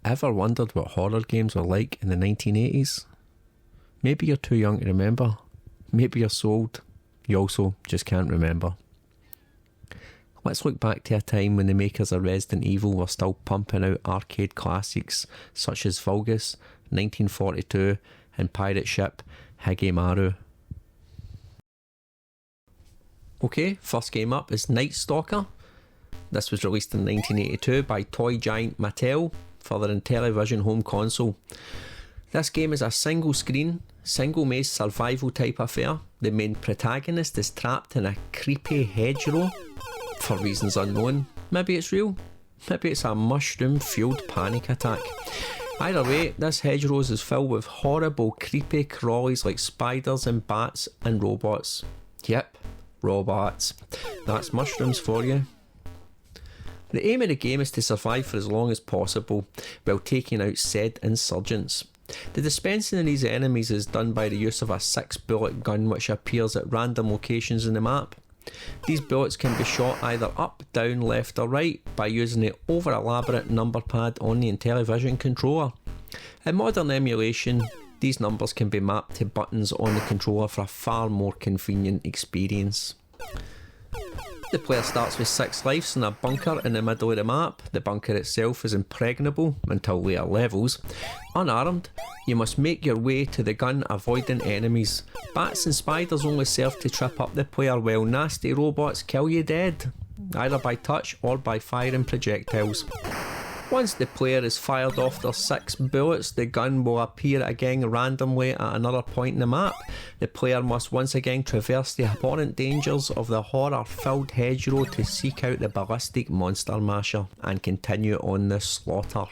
ever wondered what horror games were like in the 1980s? Maybe you're too young to remember. Maybe you're so old, you also just can't remember. Let's look back to a time when the makers of Resident Evil were still pumping out arcade classics such as Vulgus, 1942 and pirate ship Higemaru. Okay, first game up is Night Stalker. This was released in 1982 by toy giant Mattel for their Intellivision home console. This game is a single screen, single maze survival type affair. The main protagonist is trapped in a creepy hedgerow for reasons unknown. Maybe it's real, maybe it's a mushroom fueled panic attack. Either way, this hedgerow is filled with horrible creepy crawlies like spiders and bats and robots. Yep, robots. That's mushrooms for you. The aim of the game is to survive for as long as possible while taking out said insurgents. The dispensing of these enemies is done by the use of a 6-bullet gun which appears at random locations in the map. These bullets can be shot either up, down, left or right by using the over elaborate number pad on the Intellivision controller. In modern emulation, these numbers can be mapped to buttons on the controller for a far more convenient experience. The player starts with 6 lives in a bunker in the middle of the map. The bunker itself is impregnable until later levels. Unarmed, you must make your way to the gun avoiding enemies. Bats and spiders only serve to trip up the player while nasty robots kill you dead, either by touch or by firing projectiles. Once the player is fired off their 6 bullets, the gun will appear again randomly at another point in the map. The player must once again traverse the abhorrent dangers of the horror-filled hedgerow to seek out the ballistic monster masher and continue on the slaughter.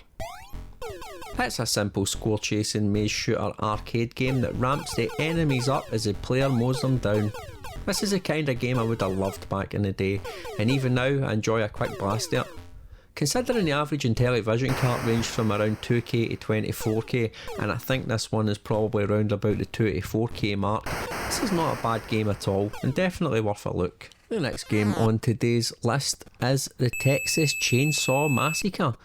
It's a simple score chasing maze shooter arcade game that ramps the enemies up as the player mows them down. This is the kind of game I would have loved back in the day, and even now I enjoy a quick blast at it. Considering the average Intellivision cart ranged from around 2K to 24K, and I think this one is probably around about the 2 to 4K mark, this is not a bad game at all, and definitely worth a look. The next game on today's list is the Texas Chainsaw Massacre,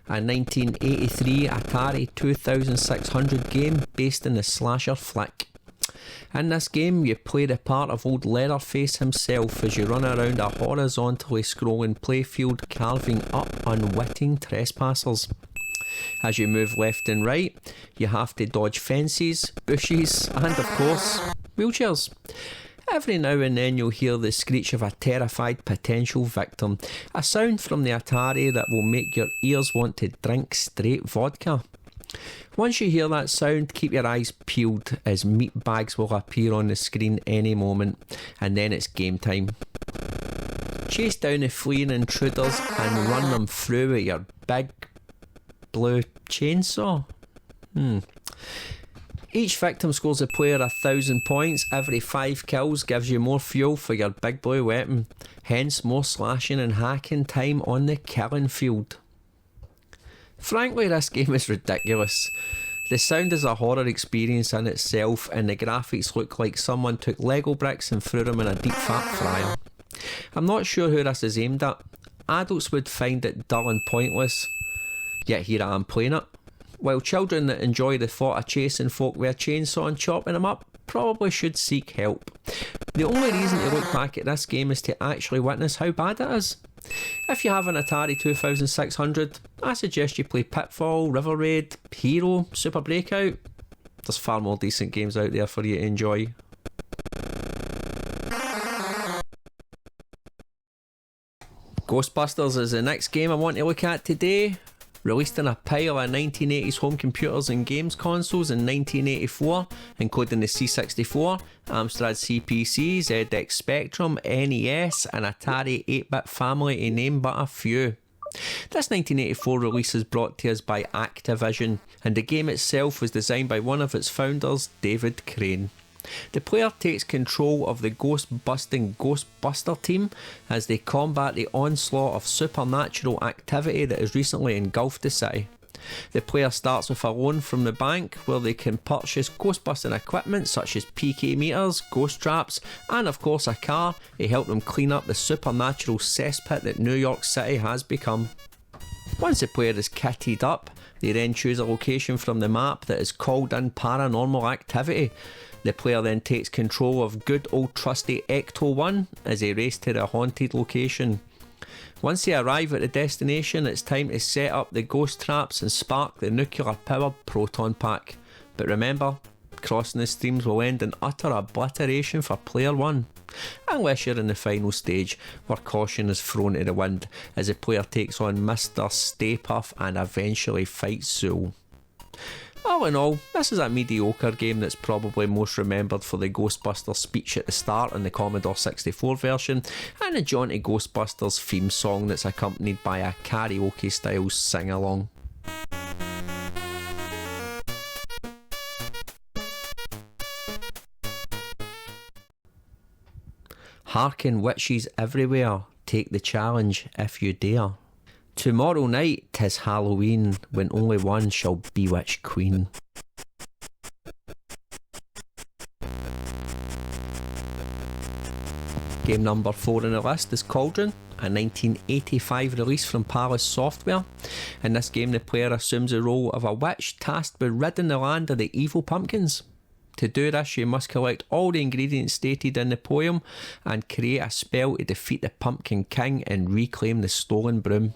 a 1983 Atari 2600 game based in the slasher flick. In this game, you play the part of old Leatherface himself as you run around a horizontally scrolling playfield carving up unwitting trespassers. As you move left and right, you have to dodge fences, bushes and of course, wheelchairs. Every now and then you'll hear the screech of a terrified potential victim, a sound from the Atari that will make your ears want to drink straight vodka. Once you hear that sound, keep your eyes peeled as meat bags will appear on the screen any moment, and then it's game time. Chase down the fleeing intruders and run them through with your big blue chainsaw. Each victim scores the player 1,000 points. Every 5 kills gives you more fuel for your big blue weapon, hence more slashing and hacking time on the killing field. Frankly, this game is ridiculous. The sound is a horror experience in itself, and the graphics look like someone took Lego bricks and threw them in a deep fat fryer. I'm not sure who this is aimed at. Adults would find it dull and pointless, yet here I am playing it. While children that enjoy the thought of chasing folk with a chainsaw and chopping them up probably should seek help. The only reason to look back at this game is to actually witness how bad it is. If you have an Atari 2600, I suggest you play Pitfall, River Raid, Hero, Super Breakout. There's far more decent games out there for you to enjoy. Ghostbusters is the next game I want to look at today. Released in a pile of 1980s home computers and games consoles in 1984, including the C64, Amstrad CPC, ZX Spectrum, NES and Atari 8-bit family to name but a few. This 1984 release is brought to us by Activision, and the game itself was designed by one of its founders, David Crane. The player takes control of the ghost-busting Ghostbuster team as they combat the onslaught of supernatural activity that has recently engulfed the city. The player starts with a loan from the bank where they can purchase ghost-busting equipment such as PK meters, ghost traps and of course a car to help them clean up the supernatural cesspit that New York City has become. Once the player is kitted up, they then choose a location from the map that is called in paranormal activity. The player then takes control of good old trusty Ecto 1 as they race to the haunted location. Once they arrive at the destination, it's time to set up the ghost traps and spark the nuclear powered proton pack. But remember, crossing the streams will end in utter obliteration for player 1. Unless you're in the final stage, where caution is thrown to the wind as the player takes on Mr. Stay Puft and eventually fights Zool. All in all, this is a mediocre game that's probably most remembered for the Ghostbusters speech at the start in the Commodore 64 version, and the jaunty Ghostbusters theme song that's accompanied by a karaoke style sing-along. Harken witches everywhere, take the challenge if you dare. Tomorrow night 'tis Halloween, when only one shall bewitch Queen. Game number 4 on the list is Cauldron, a 1985 release from Palace Software. In this game, the player assumes the role of a witch tasked with ridding the land of the evil pumpkins. To do this, you must collect all the ingredients stated in the poem and create a spell to defeat the Pumpkin King and reclaim the stolen broom.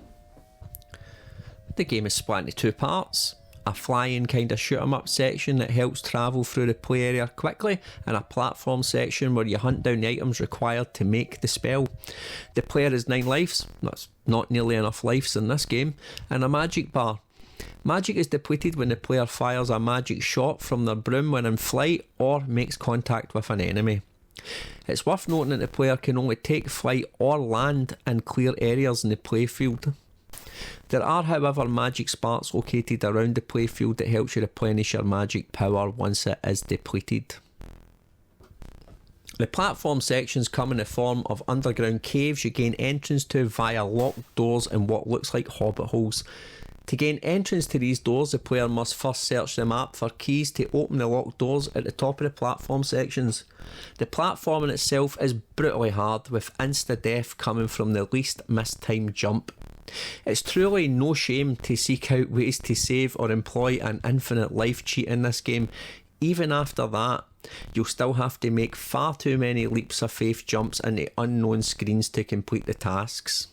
The game is split into 2 parts. A flying kind of shoot 'em up section that helps travel through the play area quickly, and a platform section where you hunt down the items required to make the spell. The player has 9 lives, that's not nearly enough lives in this game, and a magic bar. Magic is depleted when the player fires a magic shot from their broom when in flight or makes contact with an enemy. It's worth noting that the player can only take flight or land in clear areas in the playfield. There are, however, magic sparks located around the playfield that helps you replenish your magic power once it is depleted. The platform sections come in the form of underground caves you gain entrance to via locked doors and what looks like hobbit holes. To gain entrance to these doors, the player must first search the map for keys to open the locked doors at the top of the platform sections. The platform in itself is brutally hard, with insta-death coming from the least mistimed jump. It's truly no shame to seek out ways to save or employ an infinite life cheat in this game. Even after that, you'll still have to make far too many leaps of faith jumps into unknown screens to complete the tasks.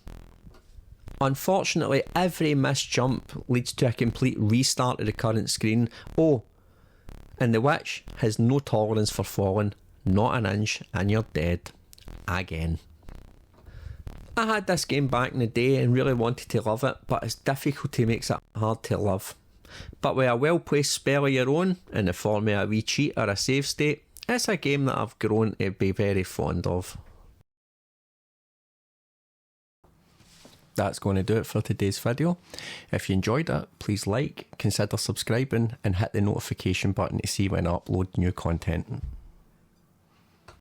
Unfortunately, every missed jump leads to a complete restart of the current screen. Oh, and the witch has no tolerance for falling, not an inch, and you're dead. Again. I had this game back in the day and really wanted to love it, but its difficulty makes it hard to love. But with a well placed spell of your own, in the form of a wee cheat or a save state, it's a game that I've grown to be very fond of. That's going to do it for today's video. If you enjoyed it, please like, consider subscribing and hit the notification button to see when I upload new content.